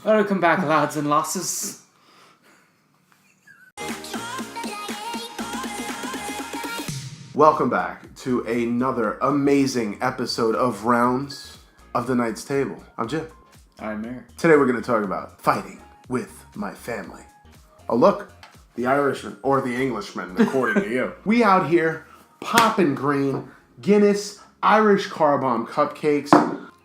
Welcome back, lads and lasses. Welcome back to another amazing episode of Rounds of the Knight's Table. I'm Jim. I'm Mary. Today we're going to talk about fighting with my family. Oh look, the Irishman, or the Englishman, according to you. We out here, popping green, Guinness, Irish car bomb cupcakes,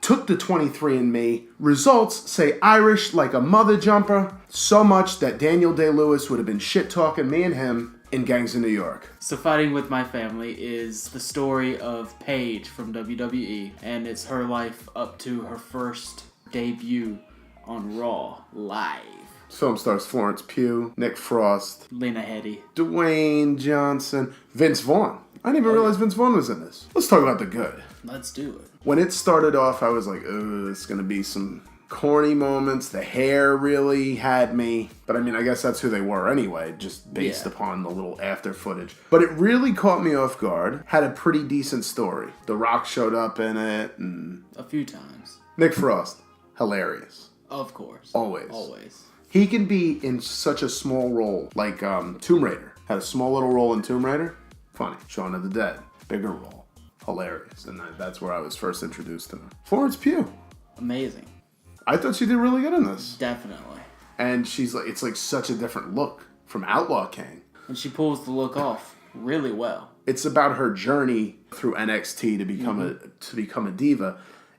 took the 23andMe. Results say Irish like a mother jumper, so much that Daniel Day-Lewis would have been shit-talking me and him in Gangs of New York. So Fighting with My Family is the story of Paige from WWE, and it's her life up to her first debut on Raw live. Film stars Florence Pugh, Nick Frost, Lena Headey, Dwayne Johnson, Vince Vaughn. I didn't even realize Vince Vaughn was in this. Let's talk about the good. Let's do it. When it started off, I was like, oh, it's going to be some corny moments. The hair really had me. But I mean, I guess that's who they were anyway, just based upon the little after footage. But it really caught me off guard. Had a pretty decent story. The Rock showed up in it. And a few times. Nick Frost, hilarious. Of course. Always. He can be in such a small role, like Tomb Raider. Had a small little role in Tomb Raider. Funny. Shaun of the Dead. Bigger role. Hilarious. And that's where I was first introduced to him. Florence Pugh. Amazing. I thought she did really good in this. Definitely. And she's like, it's like such a different look from Outlaw King. And she pulls the look off really well. It's about her journey through NXT to become a diva.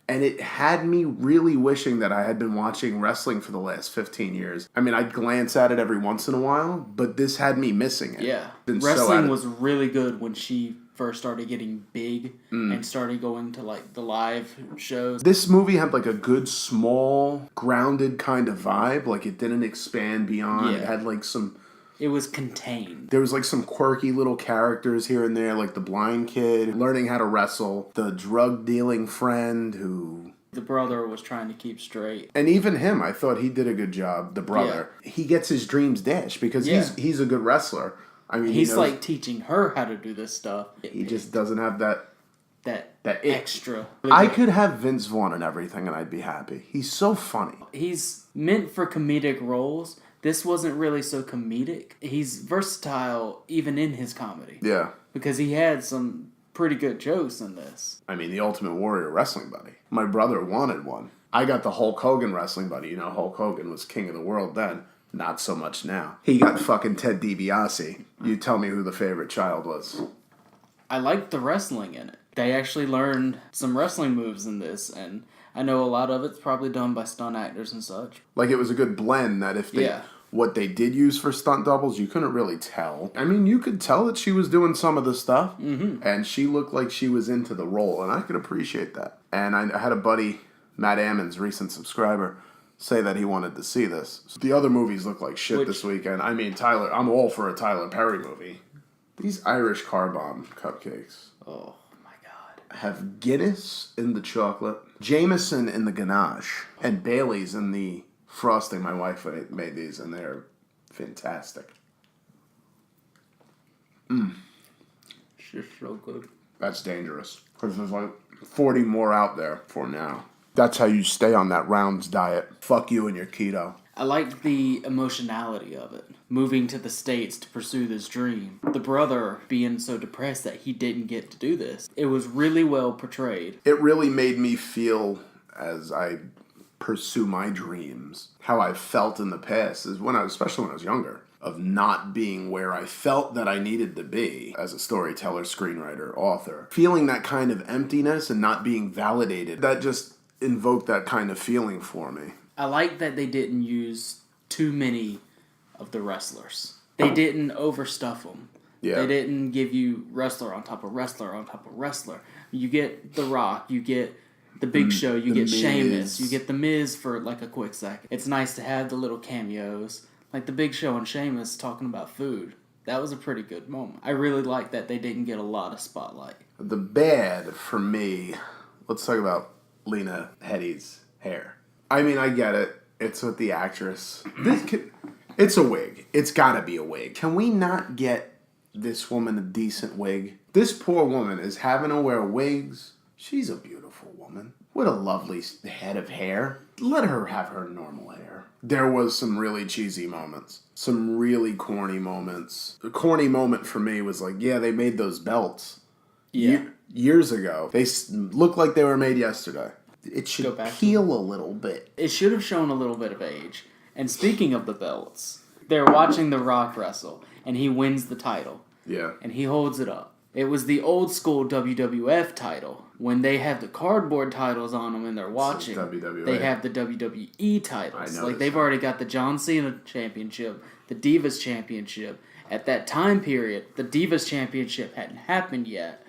And it had me really wishing that I had been watching wrestling for the last 15 years. I mean, I'd glance at it every once in a while, but this had me missing it. Yeah. Wrestling was really good when she first started getting big and started going to like the live shows. This movie had like a good, small, grounded kind of vibe. Like it didn't expand beyond. Yeah. It had like some... It was contained. There was like some quirky little characters here and there, like the blind kid learning how to wrestle, the drug dealing friend who... The brother was trying to keep straight. And even him, I thought he did a good job, the brother. Yeah. He gets his dreams dashed because he's a good wrestler. I mean, he's like teaching her how to do this stuff. He just doesn't have that extra. I could have Vince Vaughn and everything and I'd be happy. He's so funny. He's meant for comedic roles. This wasn't really so comedic. He's versatile even in his comedy. Yeah. Because he had some pretty good jokes in this. I mean, the Ultimate Warrior wrestling buddy. My brother wanted one. I got the Hulk Hogan wrestling buddy. You know, Hulk Hogan was king of the world then. Not so much now. He got fucking Ted DiBiase. You tell me who the favorite child was. I liked the wrestling in it. They actually learned some wrestling moves in this, and I know a lot of it's probably done by stunt actors and such. Like, it was a good blend that if they... Yeah. What they did use for stunt doubles, you couldn't really tell. I mean, you could tell that she was doing some of the stuff, and she looked like she was into the role, and I could appreciate that. And I had a buddy, Matt Ammons, recent subscriber, say that he wanted to see this. The other movies look like shit this weekend. I mean, I'm all for a Tyler Perry movie. These Irish car bomb cupcakes. Oh, my God. Have Guinness in the chocolate, Jameson in the ganache, and Bailey's in the... frosting. My wife made these and they're fantastic. It's just so good. That's dangerous. Because there's like 40 more out there for now. That's how you stay on that Rounds diet. Fuck you and your keto. I liked the emotionality of it. Moving to the States to pursue this dream. The brother being so depressed that he didn't get to do this. It was really well portrayed. It really made me feel as I pursue my dreams. How I felt in the past is especially when I was younger, of not being where I felt that I needed to be as a storyteller, screenwriter, author. Feeling that kind of emptiness and not being validated, that just invoked that kind of feeling for me. I like that they didn't use too many of the wrestlers. They didn't overstuff them. Yeah. They didn't give you wrestler on top of wrestler on top of wrestler. You get The Rock, you get The Big Show, you get Sheamus, you get The Miz for like a quick second. It's nice to have the little cameos, like The Big Show and Sheamus talking about food. That was a pretty good moment. I really like that they didn't get a lot of spotlight. The bad for me, let's talk about Lena Headey's hair. I mean, I get it. It's with the actress. It's a wig. It's gotta be a wig. Can we not get this woman a decent wig? This poor woman is having to wear wigs. She's a beautiful woman. What a lovely head of hair. let her have her normal hair. There was some really cheesy moments. Some really corny moments. The corny moment for me was like, yeah, they made those belts. Yeah. Years ago. They look like they were made yesterday. It should peel a little bit. It should have shown a little bit of age. And speaking of the belts, they're watching The Rock wrestle, and he wins the title. Yeah. And he holds it up. It was the old school WWF title. When they have the cardboard titles on them and they're watching, they have the WWE titles. Like, they've already got the John Cena Championship, the Divas Championship. At that time period, the Divas Championship hadn't happened yet.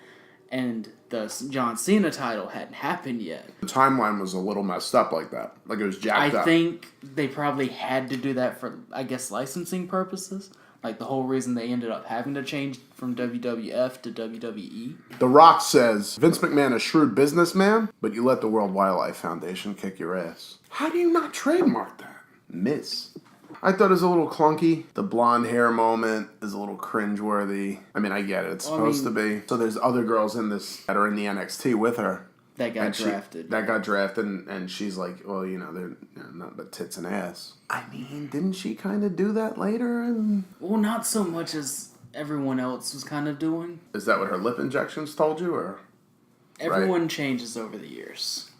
And the John Cena title hadn't happened yet. The timeline was a little messed up like that. Like, it was jacked up. I think they probably had to do that for, I guess, licensing purposes. Like, the whole reason they ended up having to change from WWF to WWE. The Rock says, Vince McMahon, a shrewd businessman, but you let the World Wildlife Foundation kick your ass. How do you not trademark that? Miss. I thought it was a little clunky. The blonde hair moment is a little cringeworthy. I mean, I get it. It's supposed to be. So there's other girls in this that are in the NXT with her. That got drafted. That got drafted, and she's like, well, you know, they're not but tits and ass. I mean, didn't she kind of do that later? Well, not so much as everyone else was kind of doing. Is that what her lip injections told you, or? Everyone changes over the years.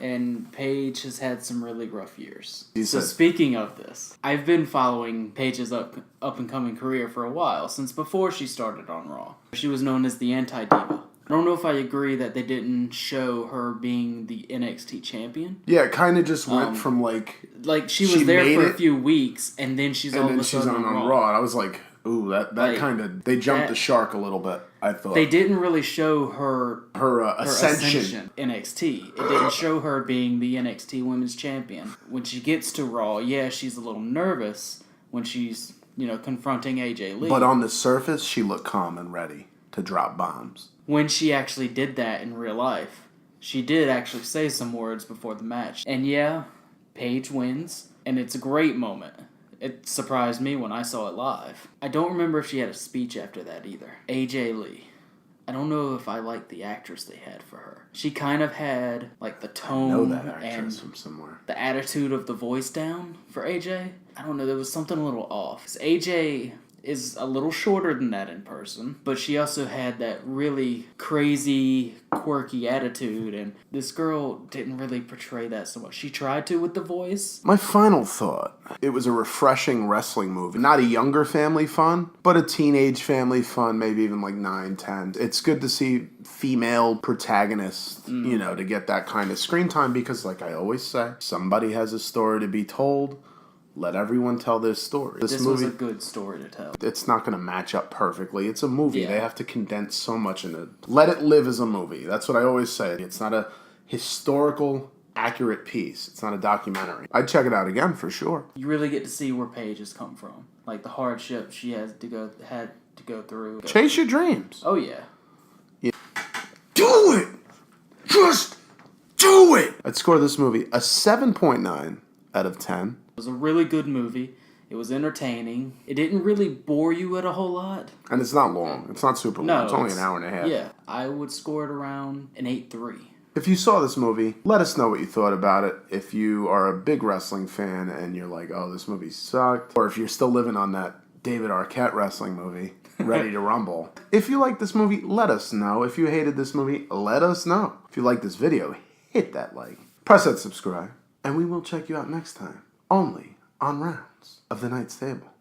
And Paige has had some really rough years. So speaking of this, I've been following Paige's up-and-coming career for a while, since before she started on Raw. She was known as the Anti-Diva. I don't know if I agree that they didn't show her being the NXT champion. Yeah, it kind of just went from like she was there for a few weeks, and then she's all of a sudden on Raw. And I was like, ooh, that kind of, they jumped the shark a little bit, I thought. They didn't really show her ascension NXT. It didn't show her being the NXT Women's Champion. When she gets to Raw, yeah, she's a little nervous when she's, confronting AJ Lee. But on the surface, she looked calm and ready to drop bombs. When she actually did that in real life, she did actually say some words before the match. And yeah, Paige wins, and it's a great moment. It surprised me when I saw it live. I don't remember if she had a speech after that either. AJ Lee. I don't know if I liked the actress they had for her. She kind of had like the tone and from somewhere. The attitude of the voice down for AJ. I don't know, there was something a little off. AJ is a little shorter than that in person, but she also had that really crazy, quirky attitude, and this girl didn't really portray that so much. She tried to with the voice. My final thought, it was a refreshing wrestling movie. Not a younger family fun, but a teenage family fun, maybe even like 9, 10. It's good to see female protagonists, to get that kind of screen time, because like I always say, somebody has a story to be told. Let everyone tell their story. This movie was a good story to tell. It's not going to match up perfectly. It's a movie. Yeah. They have to condense so much in it. Let it live as a movie. That's what I always say. It's not a historical, accurate piece. It's not a documentary. I'd check it out again for sure. You really get to see where Paige has come from. Like the hardship she had to go through. Chase your dreams. Oh, yeah. Do it! Just do it! I'd score this movie a 7.9 out of 10. It was a really good movie. It was entertaining. It didn't really bore you at a whole lot. And it's not long. It's not super long. No, it's only an hour and a half. Yeah. I would score it around an 8.3. If you saw this movie, let us know what you thought about it. If you are a big wrestling fan and you're like, oh, this movie sucked. Or if you're still living on that David Arquette wrestling movie, Ready to Rumble. If you like this movie, let us know. If you hated this movie, let us know. If you like this video, hit that like. Press that subscribe. And we will check you out next time. Only on Rounds of the Night's Table.